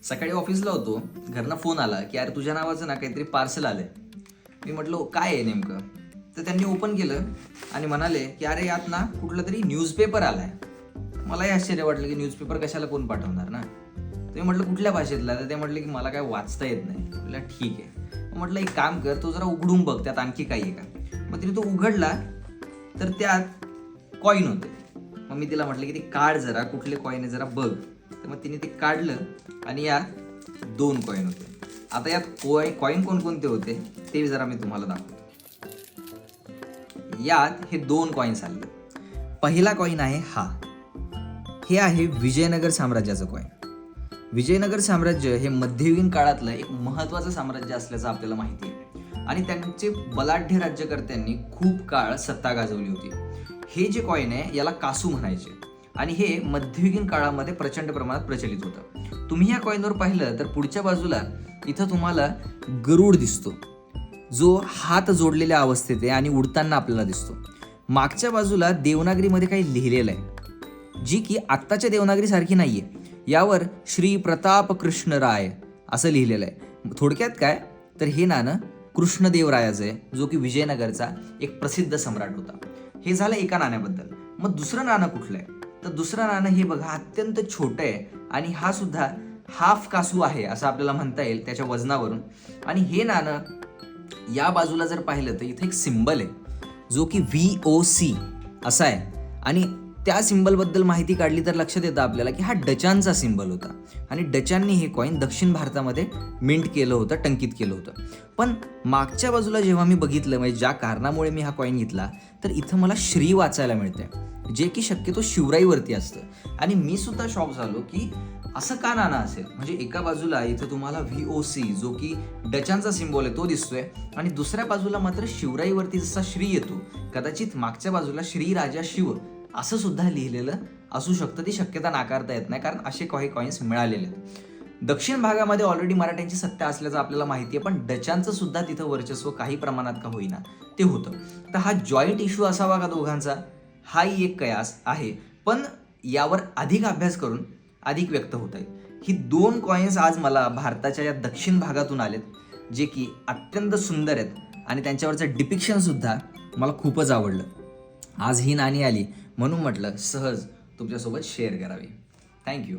सकाळी ऑफिसला होतो, घरनं फोन आला की अरे तुझ्या नावाचं ना काहीतरी पार्सल आलंय. मी म्हटलं काय आहे नेमकं. तर त्यांनी ओपन केलं आणि म्हणाले की अरे यात ना कुठलं तरी न्यूजपेपर आलाय. मलाही आश्चर्य वाटलं की न्यूजपेपर कशाला कोण पाठवणार ना. तर मी म्हटलं कुठल्या भाषेतला. तर ते म्हटले की मला काय वाचता येत नाही. म्हटलं ठीक आहे. म्हटलं एक काम कर, तो जरा उघडून बघ त्यात आणखी काही आहे का. मग तिने तो उघडला तर त्यात कॉईन होते. मग मी तिला म्हटलं की ते काढ जरा, कुठले कॉईन आहे जरा बघ. तर मग तिने ते काढलं आणि यात 2 कॉईन होते. आता यात कॉईन कोणकोणते होते ते जरा मी तुम्हाला दाखवतो. यात हे 2 कॉईन्स आले. पहिला कॉईन आहे हा. हे आहे विजयनगर साम्राज्याचं कॉईन. विजयनगर साम्राज्य हे मध्ययुगीन काळातलं एक महत्त्वाचं साम्राज्य असल्याचं आपल्याला माहिती आहे आणि त्यांचे बलाढ्य राज्यकर्त्यांनी खूप काळ सत्ता गाजवली होती. हे जे कॉईन आहे याला कासू म्हणायचे आणि हे मध्ययुगीन काळामध्ये प्रचंड प्रमाणात प्रचलित होतं. तुम्ही या कॉईनवर पाहिलं तर पुढच्या बाजूला इथं तुम्हाला गरुड दिसतो, जो हात जोडलेल्या अवस्थेत आहे आणि उडताना आपल्याला दिसतो. मागच्या बाजूला देवनागरीमध्ये काही लिहिलेलं आहे, जी की आत्ताच्या देवनागरीसारखी नाहीये. यावर श्री प्रताप कृष्ण राय असं लिहिलेलं आहे. थोडक्यात काय तर हे नाणं कृष्णदेवरायाचं आहे, जो की विजयनगरचा एक प्रसिद्ध सम्राट होता. हे झालं एका नाण्याबद्दल. मग दुसरं नाणं कुठलं आहे तर दुसरं नाणं हे बघा अत्यंत छोटं आहे आणि हा सुद्धा हाफ कासू आहे असं आपल्याला म्हणता येईल त्याच्या वजनावरून. आणि हे नाणं या बाजूला जर पाहिलं तर इथे एक सिम्बल आहे, जो की VOC असा आहे. आणि त्या सिम्बलबद्दल माहिती काढली तर लक्षात येतं आपल्याला की हा डचांचा सिम्बल होता आणि डचांनी हे कॉईन दक्षिण भारतामध्ये मिंट केलं होतं, टंकित केलं होतं. पण मागच्या बाजूला जेव्हा मी बघितलं, म्हणजे ज्या कारणामुळे मी हा कॉईन घेतला, तर इथं मला श्री वाचायला मिळतंय, जे की शक्यतो शिवराईवरती असतं. आणि मी सुद्धा शॉक झालो की असं का नाणं असेल. म्हणजे एका बाजूला इथं तुम्हाला VOC जो की डचांचा सिम्बॉल आहे तो दिसतोय आणि दुसऱ्या बाजूला मात्र शिवराईवरती जसा श्री येतो, कदाचित मागच्या बाजूला श्री राजा शिव असं सुद्धा लिहिलेलं असू शकतं. ती शक्यता नाकारता येत नाही, कारण असे काही कॉईन्स मिळालेले आहेत. दक्षिण भागामध्ये ऑलरेडी मराठ्यांची सत्ता असल्याचं आपल्याला माहिती आहे, पण डचांचं सुद्धा तिथं वर्चस्व काही प्रमाणात का होईना ते होतं. तर हा जॉईंट इश्यू असावा का दोघांचा, हाही एक कयास आहे. पण यावर अधिक अभ्यास करून अधिक व्यक्त होत आहे. ही 2 कॉईन्स आज मला भारताच्या या दक्षिण भागातून आलेत, जे की अत्यंत सुंदर आहेत आणि त्यांच्यावरचं डिपिक्शन सुद्धा मला खूपच आवडलं. आज ही नाणी आली म्हणून म्हटलं सहज तुमच्यासोबत शेअर करावी. थँक्यू.